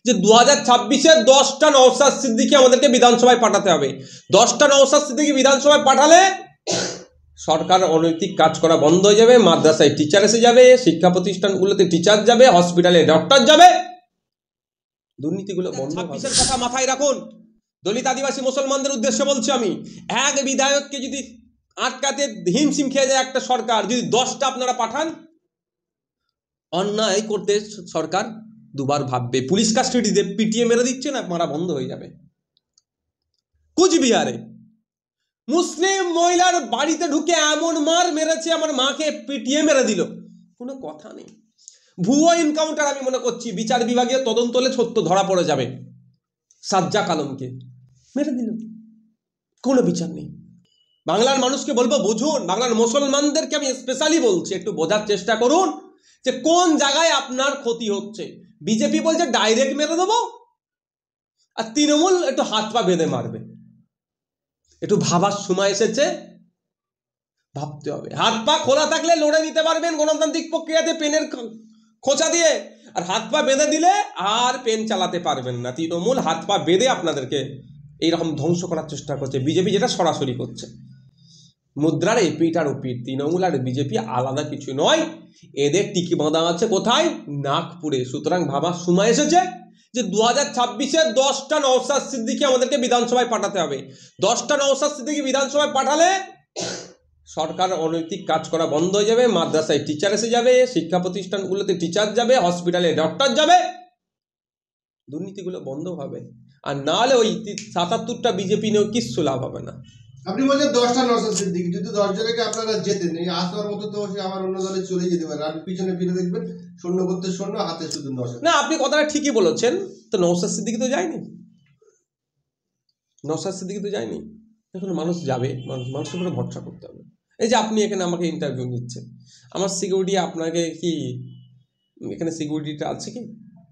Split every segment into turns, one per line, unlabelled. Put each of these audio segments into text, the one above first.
যে 2026-এ 10টা নওশাদ সিদ্দিকী আমাদেরকে বিধানসভায় পাঠাতে হবে। 10টা নওশাদ সিদ্দিকী বিধানসভায় পাঠালে সরকার অনৈতিক কাজ করা বন্ধ হয়ে যাবে, মাদ্রাসায় টিচার এসে যাবে, শিক্ষা প্রতিষ্ঠানগুলোতে টিচার যাবে, হসপিটালে ডক্টর যাবে, দুর্নীতিগুলো বন্ধ হবে। 26-এর কথা মাথায় রাখুন। দলিত আদিবাসী মুসলমানদের উদ্দেশ্যে বলছি আমি, এক বিধায়ককে যদি আটকাতে হিমশিম খেয়ে যায় একটা সরকার, যদি 10টা আপনারা পাঠান, অন্যায় করতে সরকার দুবার ভাববে। পুলিশ কাস্টডিতে পিটিয়ে মেরে দিচ্ছে না, মারা বন্ধ হয়ে যাবে। কুচবিহারে মুসলিম মহিলার বাড়িতে ঢুকে এমন মার মেরেছে, আমার মাকে পিটিয়ে মেরে দিল, কোনো কথা নেই। ভুয়ো এনকাউন্টার আমি মনে করছি বিচার বিভাগীয় তদন্ত হলে সত্য ধরা পড়ে যাবে। সাজ্জাক আলমকে মেরে দিল, কোনো বিচার নেই। বাংলার মানুষকে বলবো বুঝুন, বাংলার মুসলমানদেরকে আমি স্পেশালি বলছি, একটু বোঝার চেষ্টা করুন যে কোন জায়গায় আপনার ক্ষতি হচ্ছে। বিজেপি বলছে ডাইরেক্ট মেরে দেবো, আর তৃণমূল একটু হাত পা বেঁধে মারবে। একটু ভাবার সময় এসেছে, ভাবতে হবে। হাত পা খোলা থাকলে লড়ে নিতে পারবেন গণতান্ত্রিক প্রক্রিয়াতে পেনের খোঁচা দিয়ে, আর হাত পা বেঁধে দিলে আর পেন চালাতে পারবেন না। তৃণমূল হাত পা বেঁধে আপনাদেরকে এইরকম ধ্বংস করার চেষ্টা করছে, বিজেপি যেটা সরাসরি করছে। মুদ্রার এপিঠ আর ওপিঠ, তৃণমূল আর বিজেপি আলাদা কিছু নয়, এদের টিকি বাঁধা আছে কোথায়? নাগপুরে। সুতরাং ভাবার সময় এসেছে যে 2026-এ 10টা নওশাদ সিদ্দিকী আমাদেরকে বিধানসভায় পাঠাতে হবে। 10টা নওশাদ সিদ্দিকী বিধানসভায় পাঠালে সরকার অনৈতিক কাজ করা বন্ধ হয়ে যাবে, মাদ্রাসায় টিচার এসে যাবে, শিক্ষা প্রতিষ্ঠানগুলোতে টিচার যাবে, হসপিটালে ডক্টর যাবে, দুর্নীতিগুলো বন্ধ হবে। আর না হলে ওই 77টা বিজেপি নিয়েও কিচ্ছু লাভ হবে না।
আপনি বলছেন 10টা নওশাদ সিদ্দিকী, যদি 10 জনকে আপনারা জেতেন, এই আসবার মতো তো সে আবার অন্য দলে চলে যেতে পারে। আর পিছনে ফিরে দেখবেন শূন্য করতে শূন্য, হাতে শুধু নওশাদ।
না, আপনি কথাটা ঠিকই বলেছেন। তো নওশাদ সিদ্দিকী তো যায়নি, নওশাদ সিদ্দিকী তো যায়নি। এখন মানুষ যাবে, মানুষের উপরে ভরসা করতে হবে। এই যে আপনি এখানে আমাকে ইন্টারভিউ নিচ্ছেন, আমার সিকিউরিটি আপনাকে কি এখানে সিকিউরিটিটা আছে কি?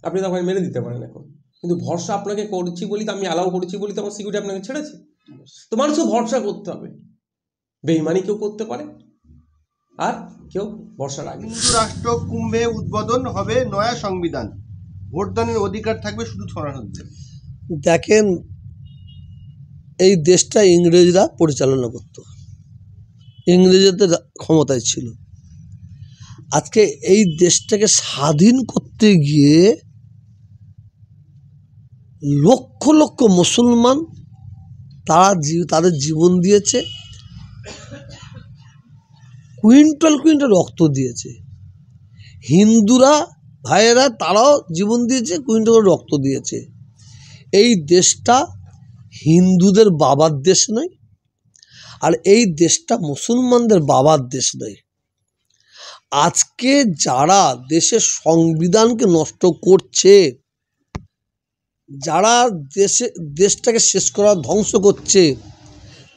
আপনি তো আমাকে মেরে দিতে পারেন এখন, কিন্তু ভরসা আপনাকে করছি বলি তো, আমি অ্যালাউ করছি বলি তো আমার সিকিউরিটি আপনাকে ছেড়েছে। তো মানুষকে ভরসা করতে হবে। বেইমানি কেউ করতে পারে, আর কেউ ভরসা রাখবে।
হিন্দু রাষ্ট্র কুম্ভে উদ্বোধন হবে নয়া সংবিধান, ভোটদানের অধিকার থাকবে শুধু শরণার্থীদের।
দেখেন, এই দেশটা ইংরেজরা পরিচালনা করত, ইংরেজদের ক্ষমতায় ছিল। আজকে এই দেশটাকে স্বাধীন করতে গিয়ে লক্ষ লক্ষ মুসলমান তাদের জীবন দিয়েছে, কুইন্টাল কুইন্টাল রক্ত দিয়েছে। হিন্দুরা ভাইয়েরা তারাও জীবন দিয়েছে, কুইন্টাল রক্ত দিয়েছে। এই দেশটা হিন্দুদের বাবার দেশ নয়, আর এই দেশটা মুসলমানদের বাবার দেশ নয়। আজকে যারা দেশের সংবিধানকে নষ্ট করছে, যারা দেশটাকে শেষ করা ধ্বংস করছে,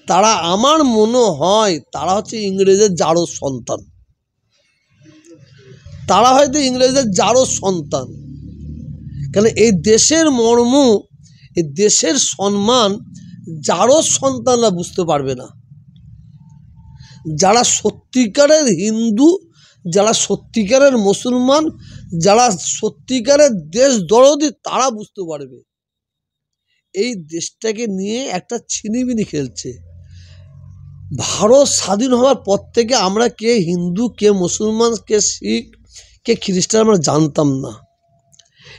তারা আমার মনে হয় তারা হচ্ছে ইংরেজের জারজ সন্তান। তারা হয়তো ইংরেজের জারজ সন্তান। কেন এই দেশের মর্ম, এই দেশের সম্মান জারজ সন্তানরা বুঝতে পারবে না। যারা সত্যিকারের হিন্দু, যারা সত্যিকারের মুসলমান, যারা সত্যিকারের দেশ দরদি, তারা বুঝতে পারবে। এই দেশটাকে নিয়ে একটা ছিনিমিনি খেলছে। ভারত স্বাধীন হওয়ার পর থেকে আমরা কে হিন্দু, কে মুসলমান, কে শিখ, কে খ্রিস্টান আমরা জানতাম না।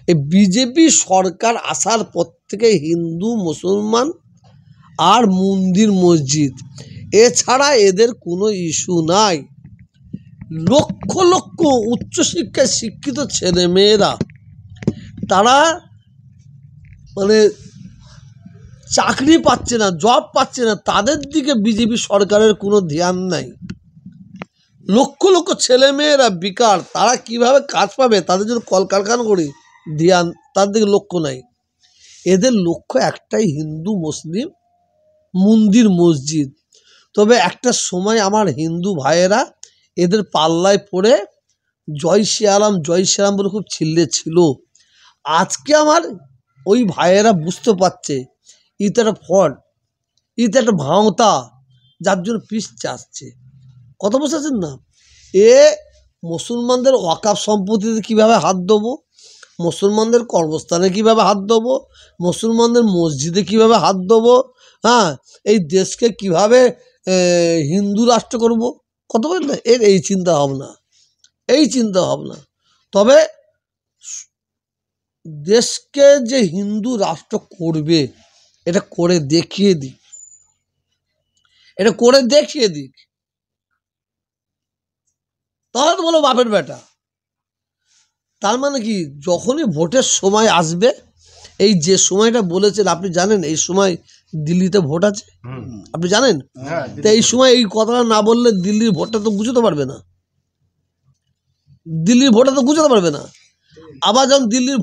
এই বিজেপি সরকার আসার পর থেকে হিন্দু মুসলমান আর মন্দির মসজিদ এছাড়া এদের কোনো ইস্যু নাই। লক্ষ লক্ষ উচ্চশিক্ষায় শিক্ষিত ছেলেমেয়েরা তারা মানে চাকরি পাচ্ছে না, জব পাচ্ছে না, তাদের দিকে বিজেপি সরকারের কোনো ধ্যান নাই। লক্ষ লক্ষ ছেলেমেয়েরা বেকার, তারা কিভাবে কাজ পাবে, তাদের জন্য কলকারখানা করে ধ্যান, তার দিকে লক্ষ্য নাই। এদের লক্ষ্য একটাই, হিন্দু মুসলিম মন্দির মসজিদ। তবে একটা সময় আমার হিন্দু ভাইয়েরা এদের পাল্লায় পড়ে জয় শ্রীরাম জয় শ্রীরাম বলে খুব চিল্লে ছিল। আজকে আমার ওই ভাইয়েরা বুঝতে পারছে এটা একটা ফল্ট, এটা একটা ভাঁওতা, যার জন্য পিস চাচ্ছে। কথা বুঝতে পারছেন না? এ মুসলমানদের ওয়াকাফ সম্পত্তিতে কীভাবে হাত দেবো, মুসলমানদের কর্মস্থানে কীভাবে হাত দেবো, মুসলমানদের মসজিদে কীভাবে হাত দেবো, হ্যাঁ, এই দেশকে কীভাবে হিন্দু রাষ্ট্র করব, কত বলেন না, এই চিন্তা ভাবনা। তবে দেশকে যে হিন্দু রাষ্ট্র করবে এটা করে দেখিয়ে দিক, তাহলে তো বলো বাপের বেটা। তার মানে কি, যখনই ভোটের সময় আসবে, এই যে সময়টা বলেছেন আপনি জানেন, এই সময় দিল্লিতে ভোট আছে, আপনি জানেন? তো এই সময় এই কথাটা না বললে দিল্লির ভোটটা তো গুছাতে পারবে না, আবার যখন দিল্লির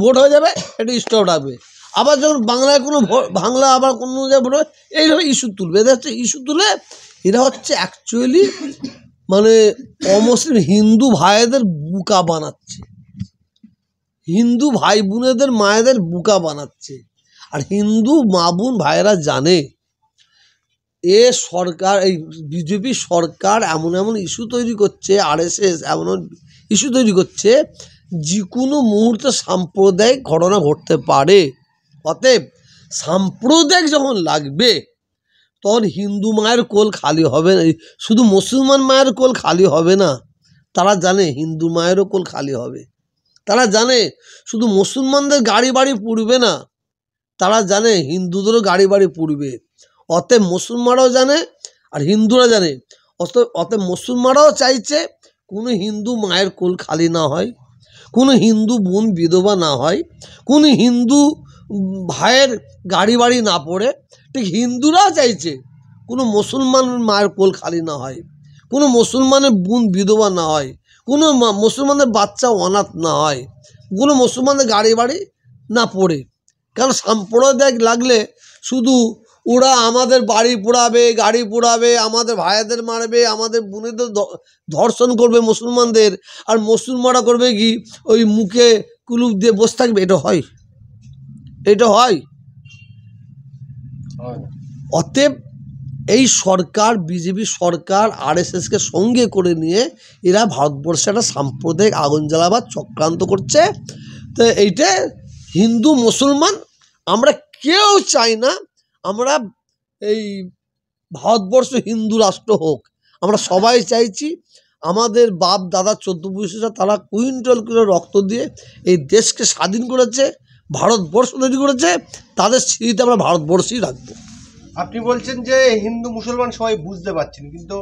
ভোট হয়ে যাবে এটা স্টপ রাখবে, আবার যখন বাংলায় কোনো বাংলা আবার কোনো জায়গায় ভোট হবে, এইভাবে ইস্যু তুলবে। এদের হচ্ছে ইস্যু তুলে এরা হচ্ছে অ্যাকচুয়ালি মানে অমুসলিম হিন্দু ভাইদের বুকা বানাচ্ছে, হিন্দু ভাই বোনেদের মায়েদের বুকা বানাচ্ছে। আর হিন্দু মা বোন ভাইয়েরা জানে এ সরকার, এই বিজেপি সরকার এমন ইস্যু তৈরি করছে, RSS এমন ইস্যু তৈরি করছে, যে কোনো মুহূর্তে সাম্প্রদায়িক ঘটনা ঘটতে পারে। অতএব সাম্প্রদায়িক যখন লাগবে তখন হিন্দু মায়ের কোল খালি হবে না, শুধু মুসলমান মায়ের কোল খালি হবে না, তারা জানে হিন্দু মায়েরও কোল খালি হবে। তারা জানে শুধু মুসলমানদের গাড়ি বাড়ি পুড়বে না, তারা জানে হিন্দুদেরও গাড়ি বাড়ি পুড়বে। অতএব মুসলমানরাও জানে আর হিন্দুরা জানে, অতএব মুসলমানরাও চাইছে কোনো হিন্দু মায়ের কোল খালি না হয়, কোনো হিন্দু বোন বিধবা না হয়, কোনো হিন্দু ভাইয়ের গাড়ি বাড়ি না পড়ে। ঠিক হিন্দুরাও চাইছে কোনো মুসলমান মায়ের কোল খালি না হয়, কোনো মুসলমানের বোন বিধবা না হয়, কোনো মুসলমানের বাচ্চা অনাথ না হয়, কোনো মুসলমানের গাড়ি বাড়ি না পড়ে। কারণ সাম্প্রদায়িক লাগলে শুধু ওরা আমাদের বাড়ি পোড়াবে, গাড়ি পোড়াবে, আমাদের ভাইদের মারবে, আমাদের বোনেদের ধর্ষণ করবে মুসলমানদের, আর মুসলমানরা করবে কি ওই মুখে কুলুপ দিয়ে বসে থাকবে। এটা হয়। অতএব এই সরকার, বিজেপি সরকার RSSকে সঙ্গে করে নিয়ে এরা ভারতবর্ষে একটা সাম্প্রদায়িক আগুন জ্বালাবার চক্রান্ত করছে। তো এইটা হিন্দু মুসলমান আমরা কেউ চাই না আমরা এই ভারতবর্ষ হিন্দু রাষ্ট্র হোক। আমরা সবাই চাইছি আমাদের বাপ দাদা 14 তারা কুইন্টাল করে রক্ত দিয়ে এই দেশকে স্বাধীন করেছে, ভারতবর্ষ তৈরি করেছে, তাদের স্মৃতিতে আমরা ভারতবর্ষই রাখবো।
আপনি বলছেন যে হিন্দু মুসলমান সবাই বুঝতে পারছেন, কিন্তু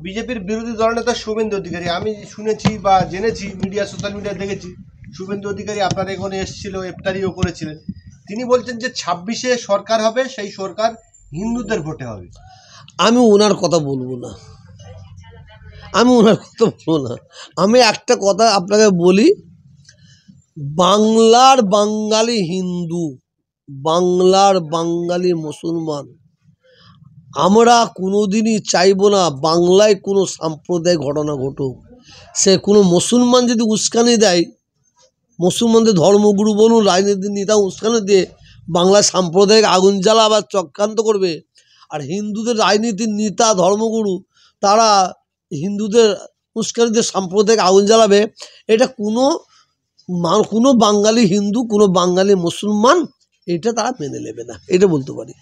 বিজেপির বিরোধী দলনেতা শুভেন্দু অধিকারী, আমি শুনেছি বা জেনেছি, সোশ্যাল মিডিয়া দেখেছি, শুভেন্দু অধিকারী আপনার এখানে এসেছিল, ইফতারিও করেছিলেন। তিনি বলছেন যে 26-এ সরকার হবে, সেই সরকার হিন্দুদের ভোটে হবে।
আমি ওনার কথা বলবো না, আমি একটা কথা আপনাকে বলি, বাংলার বাঙালি হিন্দু, বাংলার বাঙালি মুসলমান, আমরা কোনোদিনই চাইবো না বাংলায় কোনো সাম্প্রদায়িক ঘটনা ঘটুক। সে কোনো মুসলমান যদি উস্কানি দেয়, মুসলমানদের ধর্মগুরু বলুন, রাজনীতির নেতা উস্কানি দিয়ে বাংলায় সাম্প্রদায়িক আগুন জ্বালাবার চক্রান্ত করবে, আর হিন্দুদের রাজনীতির নেতা ধর্মগুরু তারা হিন্দুদের উস্কানি দিয়ে সাম্প্রদায়িক আগুন জ্বালাবে, এটা কোনো বাঙালি হিন্দু, কোনো বাঙালি মুসলমান এটা তারা মেনে নেবে না, এটা বলতে পারি।